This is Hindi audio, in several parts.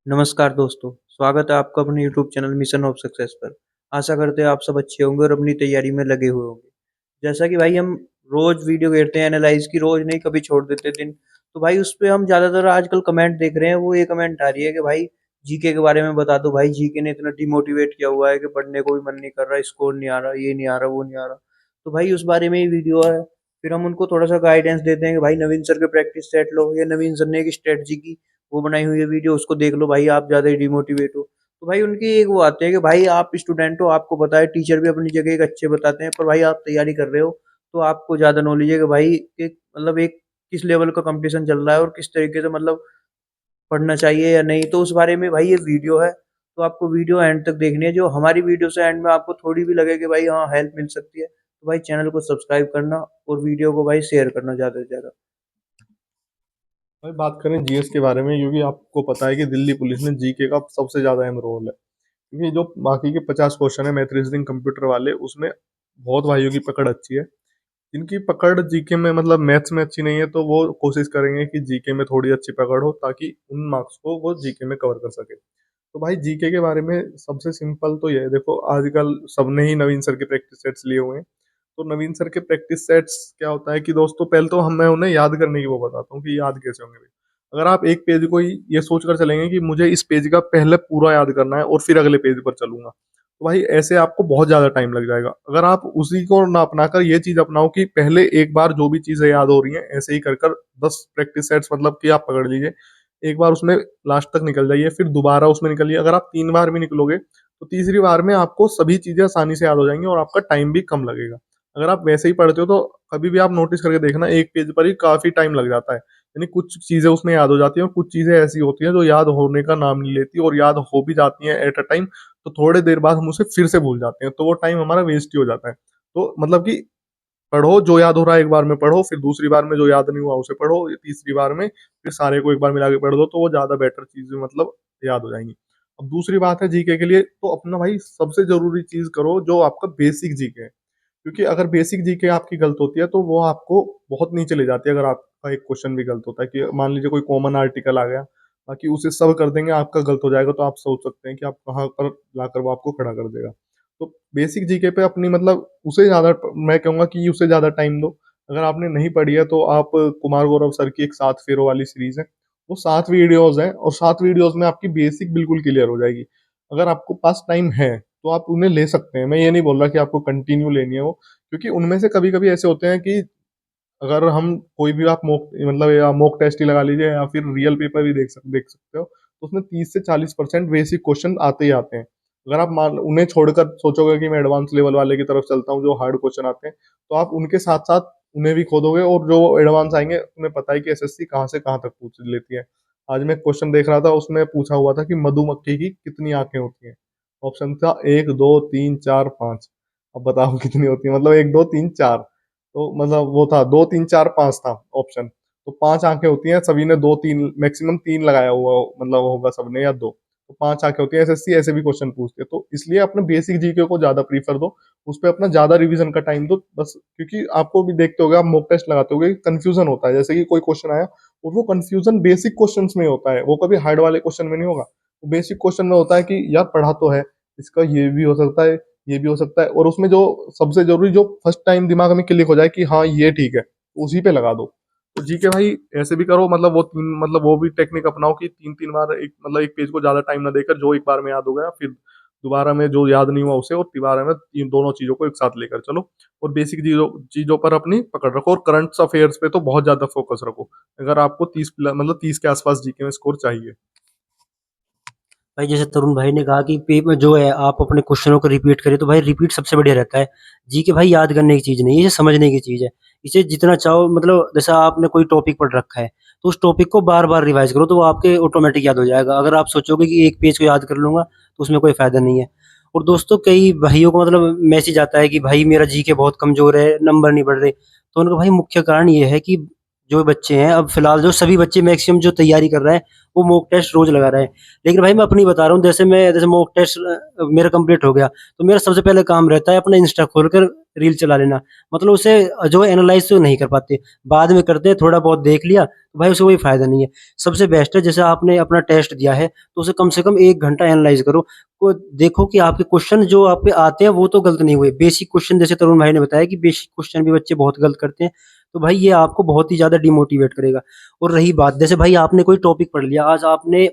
नमस्कार दोस्तों, स्वागत है आपका अपने YouTube channel mission of success पर। आशा करते हैं आप सब अच्छे होंगे और अपनी तैयारी में लगे हुए होंगे। जैसा कि भाई हम रोज़ वीडियो घेरते हैं एनालाइज़ की, रोज़ नहीं कभी छोड़ देते दिन। तो भाई उसपे हम ज़्यादातर आजकल कमेंट देख रहे हैं, वो ये कमेंट आ रही है कि भाई जीके के बारे में बता दो भाई, जीके ने इतना डिमोटिवेट किया हुआ है कि पढ़ने को भी मन नहीं कर रहा, स्कोर नहीं आ रहा, ये नहीं आ रहा, वो नहीं आ रहा। तो भाई उस बारे में ही वीडियो है। फिर हम उनको थोड़ा-सा गाइडेंस देते हैं कि भाई नवीन सर के प्रैक्टिस सेट लो, या नवीन सर ने एक स्ट्रैटेजी की वो बनाई हुई है वीडियो, उसको देख लो भाई, आप ज़्यादा ही डिमोटिवेट हो। तो भाई उनकी एक वो आते हैं कि भाई आप स्टूडेंट हो, आपको पता है, टीचर भी अपनी जगह एक अच्छे बताते हैं, पर भाई आप तैयारी कर रहे हो, तो आपको ज़्यादा नॉलेज है कि भाई एक मतलब एक किस लेवल का कंपटीशन चल रहा है और किस तरीके से मतलब पढ़ना चाहिए या नहीं। तो उस बारे में भाई ये वीडियो है, तो आपको वीडियो एंड तक देखनी है। जो हमारी वीडियो से एंड में आपको थोड़ी भी लगे कि भाई हाँ, हेल्प मिल सकती है, तो भाई चैनल को सब्सक्राइब करना और वीडियो को भाई शेयर करना ज़्यादा से ज़्यादा। भाई बात करें जीएस के बारे में, क्योंकि आपको पता है कि दिल्ली पुलिस में जीके का सबसे ज्यादा अहम रोल है। क्योंकि जो बाकी के 50 क्वेश्चन है मैथ रीजनिंग कंप्यूटर वाले, उसमें बहुत भाइयों की पकड़ अच्छी है। जिनकी पकड़ जीके में मतलब मैथ्स में अच्छी नहीं है, तो वो कोशिश करेंगे कि जीके में थोड़ी अच्छी पकड़ हो, ताकि उन मार्क्स को वो जीके में कवर कर सके। तो भाई जीके के बारे में सबसे सिंपल तो ये है, देखो आजकल सबने ही नवीन सर के प्रैक्टिस सेट्स लिए हुए हैं। तो नवीन सर के प्रैक्टिस सेट्स क्या होता है कि दोस्तों, पहले तो मैं उन्हें याद करने की वो बताता हूँ कि याद कैसे होंगे भाई। अगर आप एक पेज को ही ये सोच कर चलेंगे कि मुझे इस पेज का पहले पूरा याद करना है और फिर अगले पेज पर चलूंगा, तो भाई ऐसे आपको बहुत ज्यादा टाइम लग जाएगा। अगर आप उसी को ना अपनाकर ये चीज अपनाओ कि पहले एक बार जो भी चीजें याद हो रही हैं ऐसे ही कर कर 10 प्रैक्टिस सेट्स मतलब कि आप पकड़ लीजिए, एक बार उसमें लास्ट तक निकल जाइए, फिर दोबारा उसमें निकलिए। अगर आप 3 बार भी निकलोगे तो तीसरी बार में आपको सभी चीजें आसानी से याद हो जाएंगी और आपका टाइम भी कम लगेगा। अगर आप वैसे ही पढ़ते हो तो कभी भी आप नोटिस करके देखना, एक पेज पर ही काफी टाइम लग जाता है। यानी कुछ चीजें उसमें याद हो जाती हैं और कुछ चीजें ऐसी होती हैं जो याद होने का नाम नहीं लेती, और याद हो भी जाती हैं एट अ टाइम, तो थोड़े देर बाद हम उसे फिर से भूल जाते हैं, तो वो टाइम हमारा वेस्ट ही हो जाता है। तो मतलब कि पढ़ो, जो याद हो रहा है एक बार में पढ़ो, फिर दूसरी बार में जो याद नहीं हुआ उसे पढ़ो, तीसरी बार में फिर सारे को एक बार मिला के पढ़ दो, तो वो ज्यादा बेटर चीजें मतलब याद हो जाएंगी। अब दूसरी बात है जीके के लिए, तो अपना भाई सबसे जरूरी चीज करो जो आपका बेसिक जीके है। क्योंकि अगर बेसिक जीके आपकी गलत होती है तो वो आपको बहुत नीचे ले जाती है। अगर आपका एक क्वेश्चन भी गलत होता है, कि मान लीजिए कोई कॉमन आर्टिकल आ गया, बाकी उसे सब कर देंगे, आपका गलत हो जाएगा, तो आप सोच सकते हैं कि आप कहाँ पर लाकर वो आपको खड़ा कर देगा। तो बेसिक जीके पे अपनी मतलब उसे ज्यादा, मैं कहूंगा कि उसे ज्यादा टाइम दो। अगर आपने नहीं पढ़ी है तो आप कुमार गौरव सर की एक 7 फेरों वाली सीरीज है, वो 7 वीडियोज है, और 7 वीडियोज में आपकी बेसिक बिल्कुल क्लियर हो जाएगी। अगर आपको पास टाइम है तो आप उन्हें ले सकते हैं, मैं ये नहीं बोल रहा कि आपको कंटिन्यू लेनी है वो। क्योंकि उनमें से कभी कभी ऐसे होते हैं कि अगर हम कोई भी आप मॉक मतलब या मॉक टेस्ट ही लगा लीजिए या फिर रियल पेपर भी देख सकते हो, तो उसमें 30 से 40% बेसिक क्वेश्चन आते ही आते हैं। अगर आप मान उन्हें छोड़कर सोचोगे कि मैं एडवांस लेवल वाले की तरफ चलता हूँ जो हार्ड क्वेश्चन आते हैं, तो आप उनके साथ साथ उन्हें भी खोदोगे, और जो एडवांस आएंगे उन्हें पता है कि एसएससी कहाँ से कहाँ तक पूछ लेती है। आज मैं क्वेश्चन देख रहा था, उसमें पूछा हुआ था कि मधुमक्खी की कितनी आंखें होती हैं। ऑप्शन था 1 2 3 4 5। अब बताओ कितनी होती है, मतलब 1 2 3 4, तो मतलब वो था 2 3 4 5 था ऑप्शन। तो 5 आंखें होती हैं, सभी ने 2 3 मैक्सिमम 3 लगाया हुआ मतलब होगा सबने, या 2। तो 5 आंखें होती है, एसएससी ऐसे भी क्वेश्चन पूछते हैं, तो इसलिए अपने बेसिक जीके को ज्यादा प्रीफर दो, उस पर अपना ज्यादा रिवीजन का टाइम दो बस। क्योंकि आपको भी देखते होगे, आप मॉक टेस्ट लगाते होगे, कंफ्यूजन होता है, जैसे कि कोई क्वेश्चन आया और वो कंफ्यूजन बेसिक क्वेश्चन में होता है, वो कभी हार्ड वाले क्वेश्चन में नहीं होगा। बेसिक क्वेश्चन में होता है कि यार पढ़ा तो है, इसका ये भी हो सकता है, ये भी हो सकता है, और उसमें जो सबसे जरूरी जो फर्स्ट टाइम दिमाग में क्लिक हो जाए कि हाँ ये ठीक है, उसी पे लगा दो। तो जीके भाई ऐसे भी करो, मतलब वो तीन मतलब वो भी टेक्निक अपनाओ कि 3 3 बार एक मतलब एक पेज को ज्यादा टाइम ना देकर, जो एक बार में याद हो गया फिर दोबारा में जो याद नहीं हुआ उसे, और तिबारा में तीन दोनों चीजों को एक साथ लेकर चलो। और बेसिक चीजों चीजों पर अपनी पकड़ रखो, और करंट अफेयर्स पे तो बहुत ज्यादा फोकस रखो, अगर आपको 30 के आसपास जीके में स्कोर चाहिए। भाई जैसे तरुण भाई ने कहा कि पेपर जो है आप अपने क्वेश्चनों को रिपीट करें, तो भाई रिपीट सबसे बढ़िया रहता है। जीके भाई याद करने की चीज नहीं है, ये समझने की चीज है। इसे जितना चाहो मतलब जैसा आपने कोई टॉपिक पढ़ रखा है, तो उस टॉपिक को बार बार रिवाइज करो, तो वो आपके ऑटोमेटिक याद हो जाएगा। अगर आप सोचोगे कि एक पेज को याद कर लूंगा, तो उसमें कोई फायदा नहीं है। और दोस्तों कई भाइयों को मतलब मैसेज आता है कि भाई मेरा जीके बहुत कमजोर है, नंबर नहीं बढ़ रहे। तो उनका भाई मुख्य कारण ये है कि जो बच्चे हैं, अब फिलहाल जो सभी बच्चे मैक्सिमम जो तैयारी कर रहे हैं वो मॉक टेस्ट रोज लगा रहे हैं। लेकिन भाई मैं अपनी बता रहा हूँ, जैसे मॉक टेस्ट मेरा कंप्लीट हो गया, तो मेरा सबसे पहले काम रहता है अपना इंस्टा खोलकर रील चला लेना। मतलब उसे जो एनालाइज तो नहीं कर पाते, बाद में करते हैं, थोड़ा बहुत देख लिया तो भाई उसे कोई फायदा नहीं है। सबसे बेस्ट है, जैसे आपने अपना टेस्ट दिया है तो उसे कम से कम 1 घंटा एनालाइज करो, को देखो कि आपके क्वेश्चन जो आप पे आते हैं वो तो गलत नहीं हुए। बेसिक क्वेश्चन जैसे तरुण भाई ने बताया कि बेसिक क्वेश्चन भी बच्चे बहुत गलत करते हैं, तो भाई ये आपको बहुत ही ज़्यादा डिमोटिवेट करेगा। और रही बात, जैसे भाई आपने कोई टॉपिक पढ़ लिया, आज आपने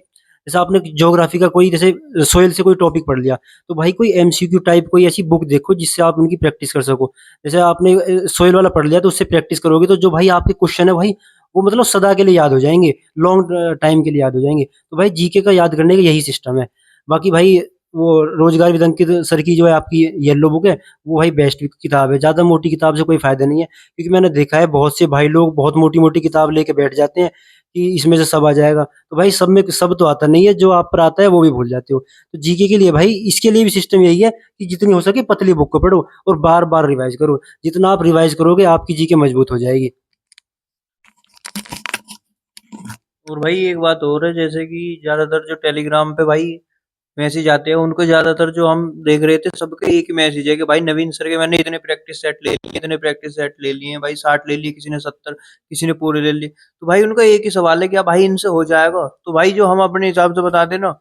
जैसे आपने ज्योग्राफी का कोई जैसे सोइल से कोई टॉपिक पढ़ लिया, तो भाई कोई एमसीक्यू टाइप कोई ऐसी बुक देखो जिससे आप उनकी प्रैक्टिस कर सको। जैसे आपने सोइल वाला पढ़ लिया तो उससे प्रैक्टिस करोगे तो जो भाई आपके क्वेश्चन है भाई वो मतलब सदा के लिए याद हो जाएँगे, लॉन्ग टाइम के लिए याद हो जाएँगे। तो भाई जीके का याद करने का यही सिस्टम है। बाकी भाई वो रोजगार विद अंकित सर की जो है आपकी येलो बुक है, वो भाई बेस्ट किताब है। ज़्यादा मोटी किताब से कोई फ़ायदा नहीं है, क्योंकि मैंने देखा है बहुत से भाई लोग बहुत मोटी-मोटी किताब लेके बैठ जाते हैं कि इसमें से सब आ जाएगा। तो भाई सब में सब तो आता नहीं है, जो आप पर आता है वो भी भूल जाते हो। तो जीके के लिए भाई इसके लिए भी सिस्टम यही है कि जितनी हो सके पतली बुक को पढ़ो और बार-बार रिवाइज़ करो। जितना आप रिवाइज़ करोगे आपकी जीके मजबूत हो जाएगी। और भाई एक बात और है, जैसे कि ज़्यादातर जो टेलीग्राम पे भाई मैसेज आते हैं, उनको ज़्यादातर जो हम देख रहे थे सबके एक ही मैसेज है कि भाई नवीन सर के मैंने इतने प्रैक्टिस सेट ले लिए, इतने प्रैक्टिस सेट ले लिए हैं भाई, 60 ले लिए, किसी ने 70, किसी ने पूरे ले लिए। तो भाई उनका एक ही सवाल है कि भाई इनसे हो जाएगा? तो भाई जो हम अपने हिसाब से बताते हैं ना,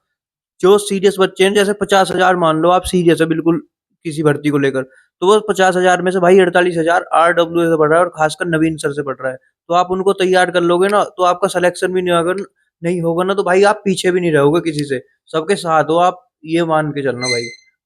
जो सीरियस बच्चे हैं, जैसे 50,000 मान लो आप सीरियस है बिल्कुल किसी भर्ती को लेकर, तो वो 50,000 में से भाई 48,000 RWA से पढ़ रहा है और खासकर नवीन सर से पढ़ रहा है। तो आप उनको तैयार कर लोगे ना, तो आपका सिलेक्शन भी नहीं होगा ना, तो भाई आप पीछे भी नहीं रहोगे किसी से, सबके साथ हो आप, ये मान के चलना भाई।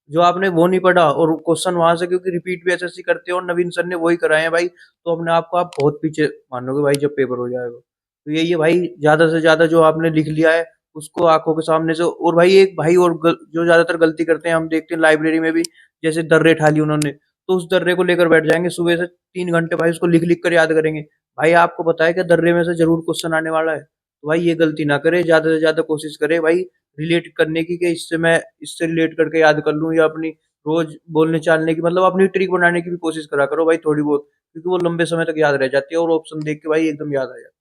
जो आपने वो नहीं पढ़ा और क्वेश्चन वहां से, क्योंकि रिपीट भी एसएससी करते हो और नवीन सर ने वही कराए हैं भाई, तो अपने आप को आप बहुत पीछे मानोगे भाई जब पेपर हो जाएगा। तो यही है भाई, ज्यादा से ज्यादा जो आपने लिख लिया है उसको आंखों के सामने से। और भाई एक भाई और जो ज्यादातर गलती करते हैं हम देखते हैं लाइब्रेरी में भी, जैसे दर्रे ठा ली उन्होंने, तो उस दर्रे को लेकर बैठ जाएंगे सुबह से 3 घंटे भाई, उसको लिख लिख कर याद करेंगे। भाई आपको पता है कि दर्रे में से जरूर क्वेश्चन आने वाला है, तो भाई ये गलती ना करे, ज्यादा से ज्यादा कोशिश करे भाई रिलेट करने की, कि इससे मैं इससे रिलेट करके याद कर लूं, या अपनी रोज बोलने चालने की, मतलब अपनी ट्रिक बनाने की भी कोशिश करा करो भाई थोड़ी बहुत, क्योंकि वो लंबे समय तक याद रह जाती है और ऑप्शन देख के भाई एकदम याद आ जाती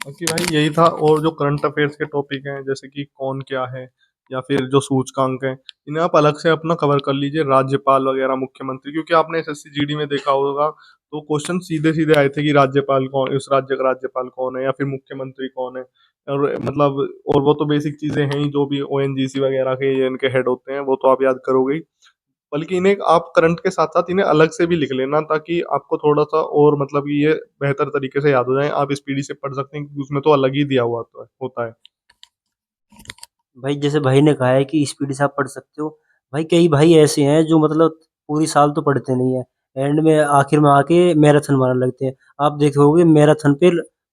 बाकी भाई यही था। और जो करंट अफेयर्स के टॉपिक हैं जैसे कि कौन क्या है, या फिर जो सूचकांक हैं, इन्हें आप अलग से अपना कवर कर लीजिए, राज्यपाल वगैरह, मुख्यमंत्री, क्योंकि आपने एसएससी जीडी में देखा होगा तो क्वेश्चन सीधे सीधे आए थे कि राज्यपाल कौन, इस राज्य का राज्यपाल कौन है, या फिर मुख्यमंत्री कौन है। और मतलब, और वो तो बेसिक चीजें हैं ही, जो भी ओएनजीसी वगैरह के ये इनके हेड होते हैं वो तो आप याद करोगे ही, बल्कि इन्हें आप करंट के साथ साथ इन्हें अलग से भी लिख लेना, ताकि आपको थोड़ा सा और मतलब ये बेहतर तरीके से याद हो जाए। आप स्पीडी से पढ़ सकते हैं क्योंकि उसमें तो अलग ही दिया हुआ होता है। भाई जैसे भाई ने कहा है कि स्पीड से आप पढ़ सकते हो, भाई कई भाई ऐसे हैं जो मतलब पूरी साल तो पढ़ते नहीं है, एंड में आखिर में आके मैराथन मारने लगते हैं। आप देखोगे मैराथन पे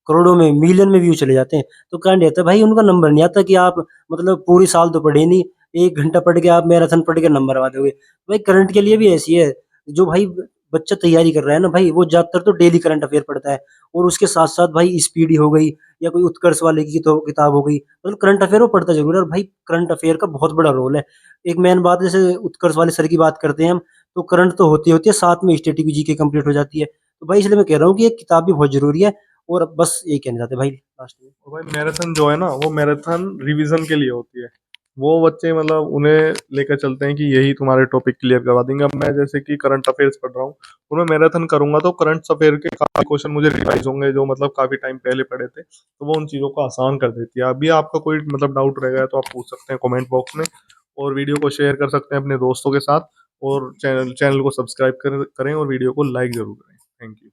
करोड़ों में मिलियन में व्यू चले जाते हैं। तो कारण रहता है भाई उनका नंबर नहीं आता कि आप मतलब पूरी साल तो पढ़े नहीं, 1 घंटा पढ़ के आप मैराथन पढ़ के नंबर आ दोगे। भाई करंट के लिए भी ऐसी है, जो भाई बच्चा तैयारी कर रहा है ना भाई, वो ज्यादातर तो डेली करंट अफेयर पढ़ता है, और उसके साथ साथ भाई स्पीडी हो गई या कोई उत्कर्ष वाले की तो किताब हो गई, मतलब करंट अफेयर वो पढ़ता जरूर है। और भाई करंट अफेयर का बहुत बड़ा रोल है। एक मेन बात, जैसे उत्कर्ष वाले सर की बात करते हैं हम, तो करंट तो होती होती है, साथ में स्टैटिक जीके कंप्लीट हो जाती है। तो भाई इसलिए मैं कह रहा हूँ कि एक किताब भी बहुत जरूरी है। और बस यही कहना चाहते हैं भाई लास्ट में। और भाई मैराथन जो है ना, वो मैराथन रिवीजन के लिए होती है। वो बच्चे मतलब उन्हें लेकर चलते हैं कि यही तुम्हारे टॉपिक क्लियर करवा देंगे। अब मैं जैसे कि करंट अफेयर्स पढ़ रहा हूँ, उन्हें मैराथन करूंगा तो करंट अफेयर के काफी क्वेश्चन मुझे रिवाइज होंगे, जो मतलब काफी टाइम पहले पढ़े थे, तो वो उन चीजों को आसान कर देती है। अभी आपका कोई मतलब डाउट रह गया तो आप पूछ सकते हैं कमेंट बॉक्स में, और वीडियो को शेयर कर सकते हैं अपने दोस्तों के साथ, और चैनल को सब्सक्राइब करें और वीडियो को लाइक जरूर करें। Thank you.